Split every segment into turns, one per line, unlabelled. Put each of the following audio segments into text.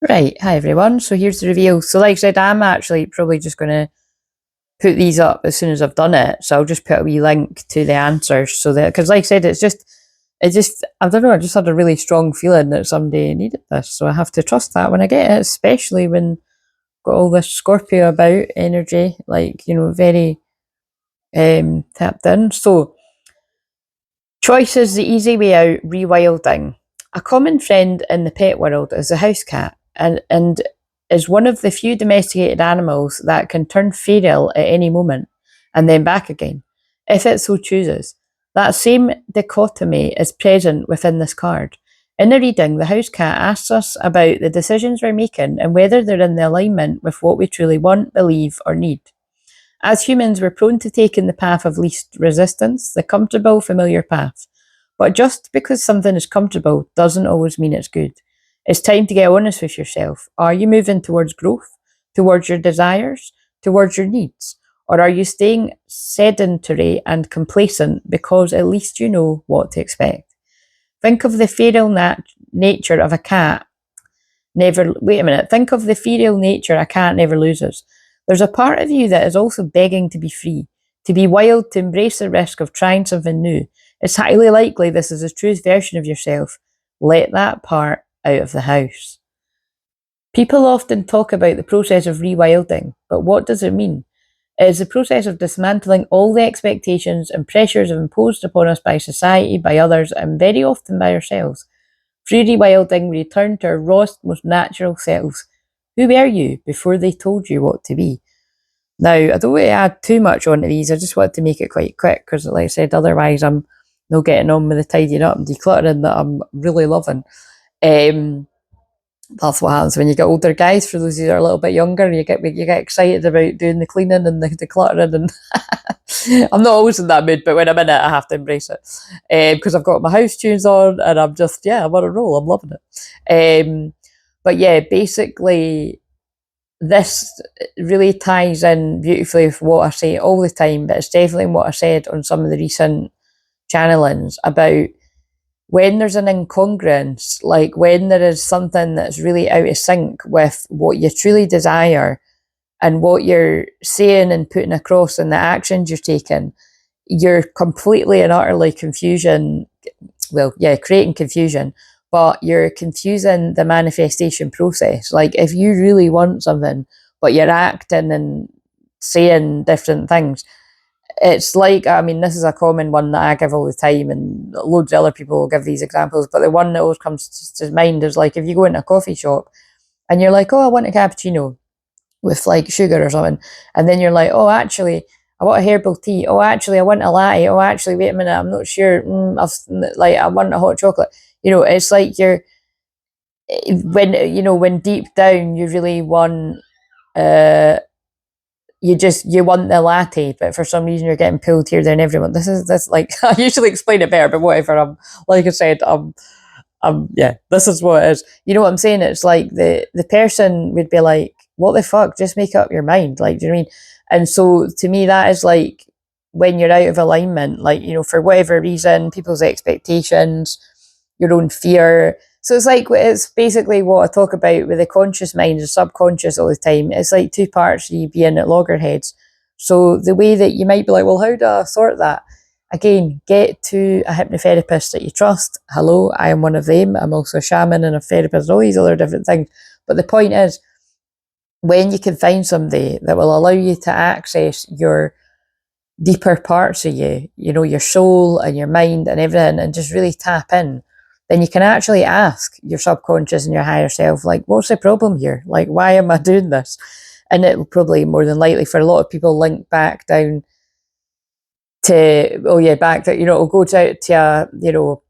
Right, hi everyone. So here's the reveal. So like I said, I'm actually probably just going to put these up as soon as I've done it. So I'll just put a wee link to the answers so that, because like I said, I don't know, I just had a really strong feeling that somebody needed this. So I have to trust that when I get it, especially when I've got all this Scorpio about energy, like, very tapped in. So choice is the easy way out, rewilding. A common friend in the pet world is the house cat, and is one of the few domesticated animals that can turn feral at any moment and then back again, if it so chooses. That same dichotomy is present within this card. In the reading, the house cat asks us about the decisions we're making and whether they're in the alignment with what we truly want, believe, or need. As humans, we're prone to taking the path of least resistance, the comfortable, familiar path. But just because something is comfortable doesn't always mean it's good. It's time to get honest with yourself. Are you moving towards growth, towards your desires, towards your needs? Or are you staying sedentary and complacent because at least you know what to expect? Think of the feral nature of a cat think of the feral nature a cat never loses. There's a part of you that is also begging to be free, to be wild, to embrace the risk of trying something new. It's highly likely this is the truest version of yourself. Let that part out of the house. People often talk about the process of rewilding, but what does it mean? It is the process of dismantling all the expectations and pressures imposed upon us by society, by others, and very often by ourselves. Through rewilding, we return to our rawest, most natural selves. Who were you before they told you what to be? Now, I don't want to add too much onto these. I just want to make it quite quick because, like I said, otherwise I'm not getting on with the tidying up and decluttering that I'm really loving. Um, that's what happens when you get older, guys. For those of you that are a little bit younger, you get excited about doing the cleaning and the decluttering, and I'm not always in that mood, but when I'm in it, I have to embrace it because I've got my house tunes on, and I'm on a roll. I'm loving it. But yeah, basically, this really ties in beautifully with what I say all the time, but it's definitely what I said on some of the recent channelings about when there's an incongruence, like when there is something that's really out of sync with what you truly desire and what you're saying and putting across and the actions you're taking, you're completely and utterly creating confusion, but you're confusing the manifestation process. Like if you really want something, but you're acting and saying different things, it's like, I mean, this is a common one that I give all the time, and loads of other people will give these examples, but the one that always comes to mind is like if you go into a coffee shop and you're like, oh, I want a cappuccino with like sugar or something, and then you're like, oh, actually, I want a herbal tea. Oh, actually, I want a latte. Oh, actually, wait a minute, I'm not sure. I want a hot chocolate. It's like when deep down you really want uh you want the latte, but for some reason you're getting pulled here, there, and everyone. This like I usually explain it better, but whatever. Like I said, yeah, this is what it is. You know what I'm saying? It's like the person would be like, "What the fuck? Just make up your mind." Like, do you know what I mean? And so to me, that is like when you're out of alignment, like for whatever reason, people's expectations, your own fear. So it's basically what I talk about with the conscious mind and subconscious all the time. It's like two parts of you being at loggerheads. So the way that you might be like, well, how do I sort that? Again, get to a hypnotherapist that you trust. Hello, I am one of them. I'm also a shaman and a therapist and all these other different things. But the point is, when you can find somebody that will allow you to access your deeper parts of you, your soul and your mind and everything, and just really tap in, then you can actually ask your subconscious and your higher self, like, what's the problem here? Like, why am I doing this? And it will probably more than likely for a lot of people link back down to, it'll go to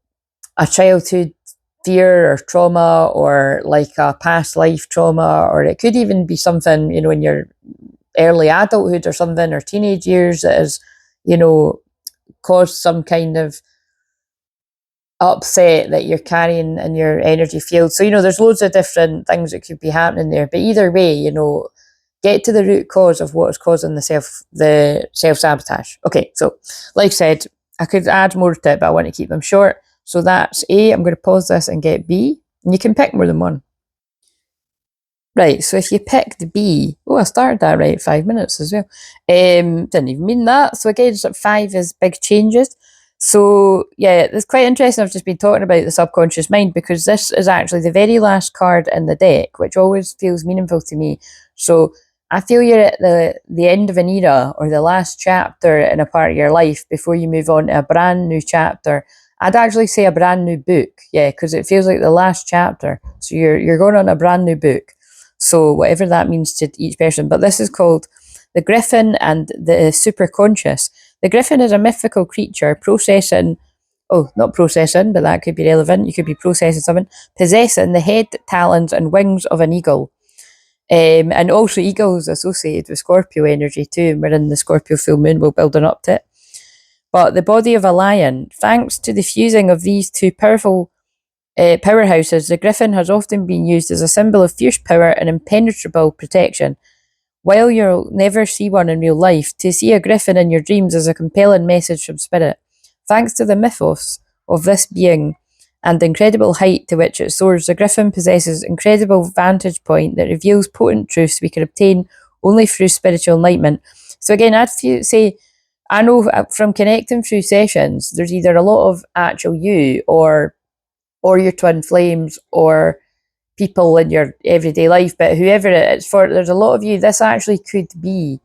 a childhood fear or trauma, or like a past life trauma, or it could even be something, in your early adulthood or something, or teenage years that has, caused some kind of upset that you're carrying in your energy field. So, there's loads of different things that could be happening there. But either way, get to the root cause of what is causing the self-sabotage. Okay, so like I said, I could add more to it, but I want to keep them short. So that's A. I'm going to pause this and get B. And you can pick more than one. Right, so if you picked B, oh, I started that right 5 minutes as well. Didn't even mean that. So again, 5 is big changes. So yeah, it's quite interesting. I've just been talking about the subconscious mind because this is actually the very last card in the deck, which always feels meaningful to me. So I feel you're at the end of an era or the last chapter in a part of your life before you move on to a brand new chapter. I'd actually say a brand new book, yeah, because it feels like the last chapter. So you're going on a brand new book. So whatever that means to each person. But this is called the Griffin and the Superconscious. The Griffin is a mythical creature processing, oh, not processing, but that could be relevant. You could be processing something, possessing the head, talons, and wings of an eagle. And also eagles associated with Scorpio energy too. And we're in the Scorpio full moon, we're building up to it. But the body of a lion, thanks to the fusing of these two powerful powerhouses, the griffin has often been used as a symbol of fierce power and impenetrable protection. While you'll never see one in real life, to see a griffin in your dreams is a compelling message from spirit. Thanks to the mythos of this being and the incredible height to which it soars, the griffin possesses incredible vantage point that reveals potent truths we can obtain only through spiritual enlightenment. So again, I'd say, I know from connecting through sessions, there's either a lot of actual you or your twin flames or people in your everyday life, but whoever it is for, there's a lot of you. This actually could be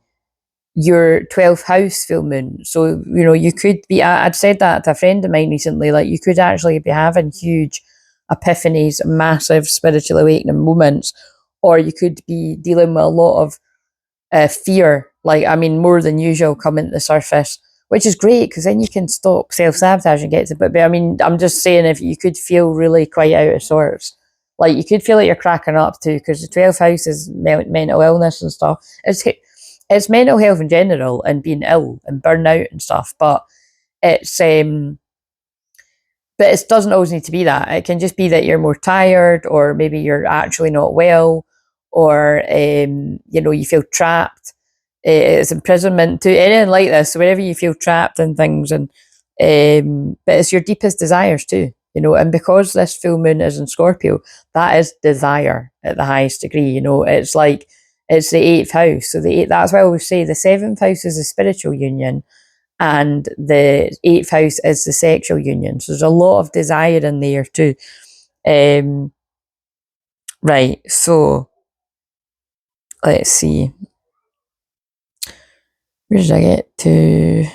your 12th house full moon. So, you could be, I'd said that to a friend of mine recently, like you could actually be having huge epiphanies, massive spiritual awakening moments, or you could be dealing with a lot of fear, more than usual coming to the surface, which is great because then you can stop self-sabotage and get to it. But I'm just saying, if you could feel really quite out of sorts, like you could feel like you're cracking up too, because the 12th house is mental illness and stuff. It's mental health in general and being ill and burnout and stuff, but it's but it doesn't always need to be that. It can just be that you're more tired, or maybe you're actually not well, or you feel trapped. It's imprisonment to anything like this. So wherever you feel trapped in things, and but it's your deepest desires too. And because this full moon is in Scorpio, that is desire at the highest degree. It's like it's the 8th house. So that's why I always say the 7th house is a spiritual union, and the 8th house is the sexual union. So there's a lot of desire in there too. Right, so let's see. Where did I get to?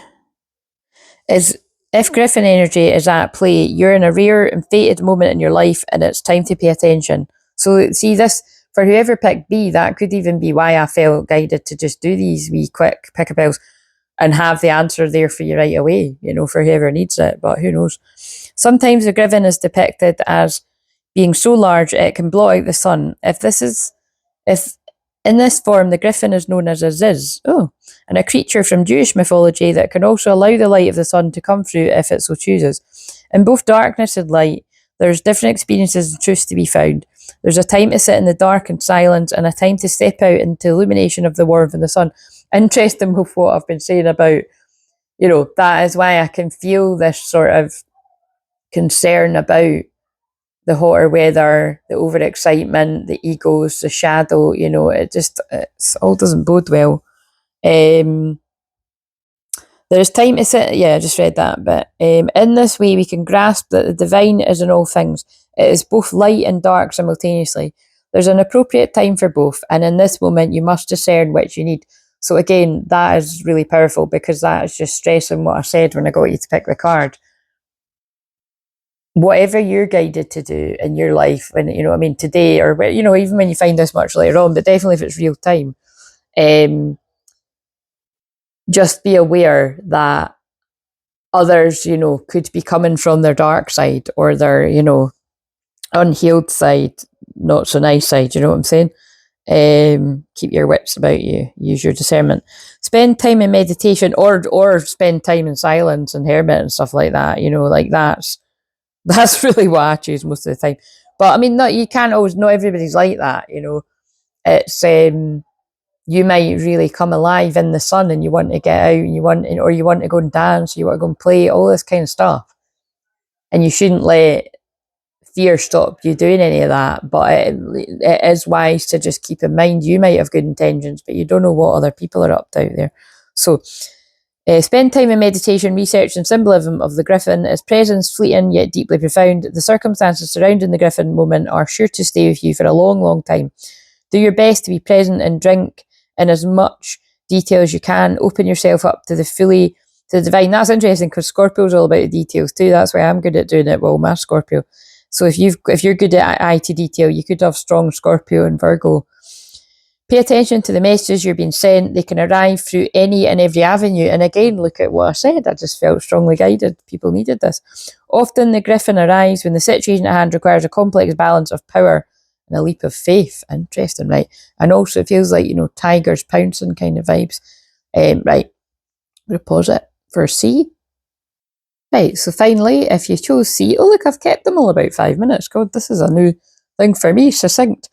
If Griffin energy is at play, you're in a rare and fated moment in your life, and it's time to pay attention. So see this, for whoever picked B, that could even be why I felt guided to just do these wee quick pick-a-pills and have the answer there for you right away, for whoever needs it, but who knows. Sometimes the Griffin is depicted as being so large it can blot out the sun. If in this form, the griffin is known as a ziz, and a creature from Jewish mythology that can also allow the light of the sun to come through if it so chooses. In both darkness and light, there's different experiences and truths to be found. There's a time to sit in the dark and silence, and a time to step out into illumination of the warmth of the sun. Interesting with what I've been saying about, that is why I can feel this sort of concern about the hotter weather, the overexcitement, the egos, the shadow, it all doesn't bode well. There's time to sit, yeah, I just read that, but in this way we can grasp that the divine is in all things. It is both light and dark simultaneously. There's an appropriate time for both, and in this moment you must discern which you need. So again, that is really powerful, because that is just stressing what I said when I got you to pick the card. Whatever you're guided to do in your life, when today, or even when you find this much later on, but definitely if it's real time, just be aware that others, could be coming from their dark side, or their, unhealed side, not so nice side, you know what I'm saying? Keep your wits about you, use your discernment, spend time in meditation, or spend time in silence and hermit and stuff like that, that's really what I choose most of the time. But you can't always, not everybody's like that, it's you might really come alive in the sun, and you want to get out, and you want to go and dance, you want to go and play, all this kind of stuff, and you shouldn't let fear stop you doing any of that, but it is wise to just keep in mind you might have good intentions, but you don't know what other people are up to out there. So spend time in meditation, research and symbolism of the griffin. Its presence fleeting yet deeply profound. The circumstances surrounding the griffin moment are sure to stay with you for a long, long time. Do your best to be present and drink in as much detail as you can. Open yourself up to the divine. That's interesting because Scorpio's all about the details too. That's why I'm good at doing it. Well, my Scorpio. So if you're good at eye to detail, you could have strong Scorpio and Virgo. Pay attention to the messages you're being sent. They can arrive through any and every avenue. And again, look at what I said. I just felt strongly guided. People needed this. Often the griffin arrives when the situation at hand requires a complex balance of power and a leap of faith. Interesting, right? And also it feels like, tigers pouncing kind of vibes. Right. I'm going to pause it for C. Right, so finally, if you chose C, oh look, I've kept them all about 5 minutes. God, this is a new thing for me, succinct.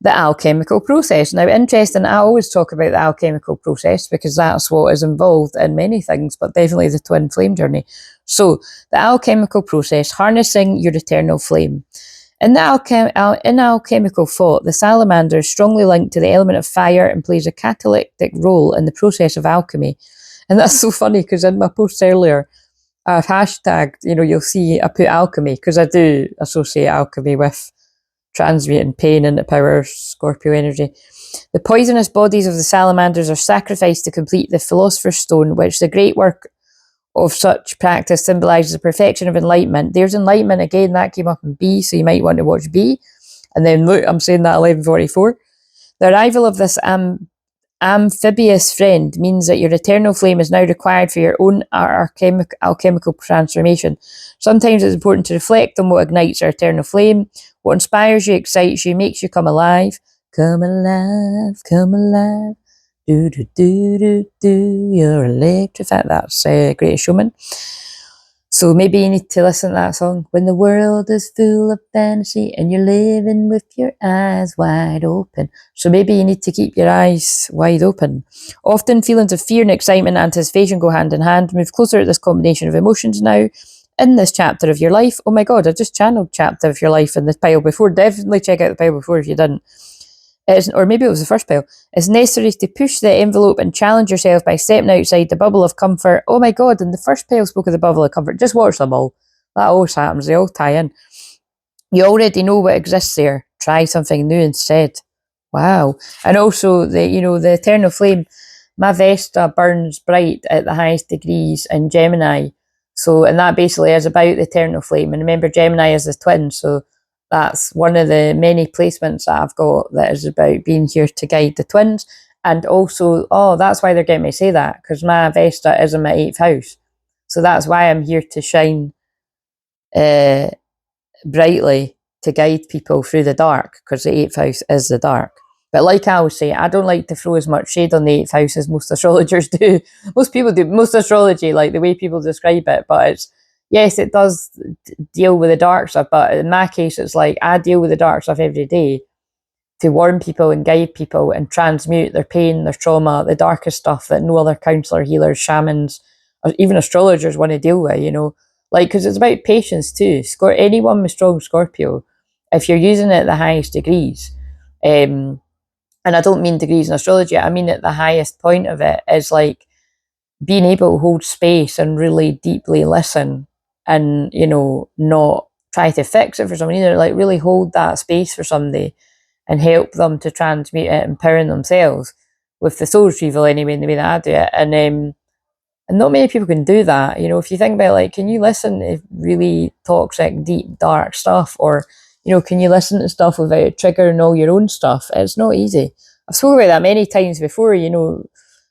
The alchemical process. Now, interesting, I always talk about the alchemical process because that's what is involved in many things, but definitely the twin flame journey. So, the alchemical process, harnessing your eternal flame. In alchemical thought, the salamander is strongly linked to the element of fire and plays a catalytic role in the process of alchemy. And that's so funny because in my post earlier, I've hashtagged, you'll see I put alchemy because I do associate alchemy with transmuting pain into power, Scorpio energy. The poisonous bodies of the salamanders are sacrificed to complete the Philosopher's Stone, which the great work of such practice symbolises the perfection of enlightenment. There's enlightenment again, that came up in B, so you might want to watch B. And then look, I'm saying that 1144. The arrival of this amphibious friend means that your eternal flame is now required for your own alchemical transformation. Sometimes it's important to reflect on what ignites our eternal flame, what inspires you, excites you, makes you come alive. Come alive, come alive. Do, do, do, do, do. You're electrified. That's Greatest Showman. So maybe you need to listen to that song. When the world is full of fantasy and you're living with your eyes wide open. So maybe you need to keep your eyes wide open. Often feelings of fear and excitement and anticipation go hand in hand. Move closer to this combination of emotions now in this chapter of your life. Oh my God, I just channeled chapter of your life in this pile before. Definitely check out the pile before if you didn't. Or maybe it was the first pile. It's necessary to push the envelope and challenge yourself by stepping outside the bubble of comfort. Oh my God, and the first pile spoke of the bubble of comfort. Just watch them all. That always happens. They all tie in. You already know what exists there. Try something new instead. Wow. And also, the eternal flame, my Vesta burns bright at the highest degrees in Gemini. So, and that basically is about the eternal flame. And remember, Gemini is the twin, so that's one of the many placements that I've got that is about being here to guide the twins. And also, that's why they're getting me to say that, because my Vesta is in my 8th house. So that's why I'm here to shine brightly to guide people through the dark, because the 8th house is the dark. But like I always say, I don't like to throw as much shade on the 8th house as most astrologers do. Most people do. Most astrology, like the way people describe it, but it's, yes, it does deal with the dark stuff, but in my case, it's like I deal with the dark stuff every day to warn people and guide people and transmute their pain, their trauma, the darkest stuff that no other counsellor, healers, shamans, or even astrologers want to deal with, Like, because it's about patience too. Anyone with strong Scorpio, if you're using it at the highest degrees, and I don't mean degrees in astrology, I mean at the highest point of it, is like being able to hold space and really deeply listen and, not try to fix it for someone either, like really hold that space for somebody and help them to transmute it, empowering themselves with the soul retrieval anyway, in the way that I do it. And not many people can do that. If you think about like, can you listen to really toxic, deep, dark stuff? Or, can you listen to stuff without triggering all your own stuff? It's not easy. I've spoken about that many times before,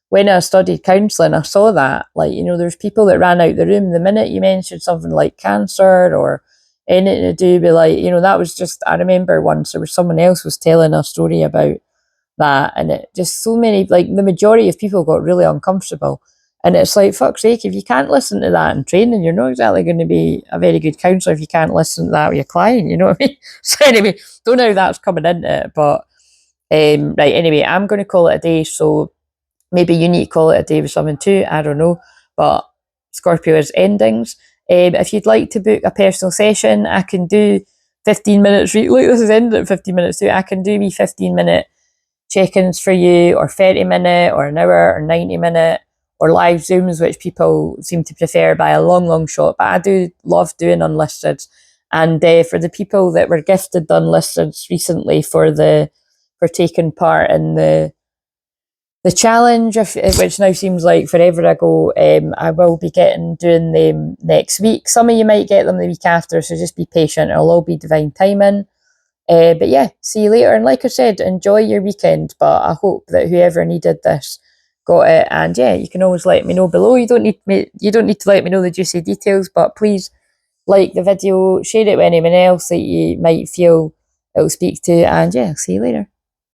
when I studied counselling, I saw that, like, there's people that ran out the room the minute you mentioned something like cancer or anything to do with like, that was just, I remember once there was someone else was telling a story about that, and it just so many, like the majority of people got really uncomfortable. And it's like, fuck's sake, if you can't listen to that in training, you're not exactly going to be a very good counsellor if you can't listen to that with your client, you know what I mean? So anyway, don't know how that's coming into it, but right, anyway, I'm going to call it a day, so maybe you need to call it a day with someone too, I don't know. But Scorpio is endings. If you'd like to book a personal session, I can do 15 minutes, look, this is ending at 15 minutes too. I can do me 15-minute check-ins for you, or 30-minute, or an hour, or 90-minute, or live Zooms, which people seem to prefer by a long shot. But I do love doing unlisted. And for the people that were gifted the unlisted recently for taking part in the challenge, which now seems like forever ago, I will be doing them next week. Some of you might get them the week after, so just be patient. It'll all be divine timing. But yeah, see you later. And like I said, enjoy your weekend. But I hope that whoever needed this got it. And yeah, you can always let me know below. You don't need to let me know the juicy details, but please like the video, share it with anyone else that you might feel it'll speak to. And yeah, see you later.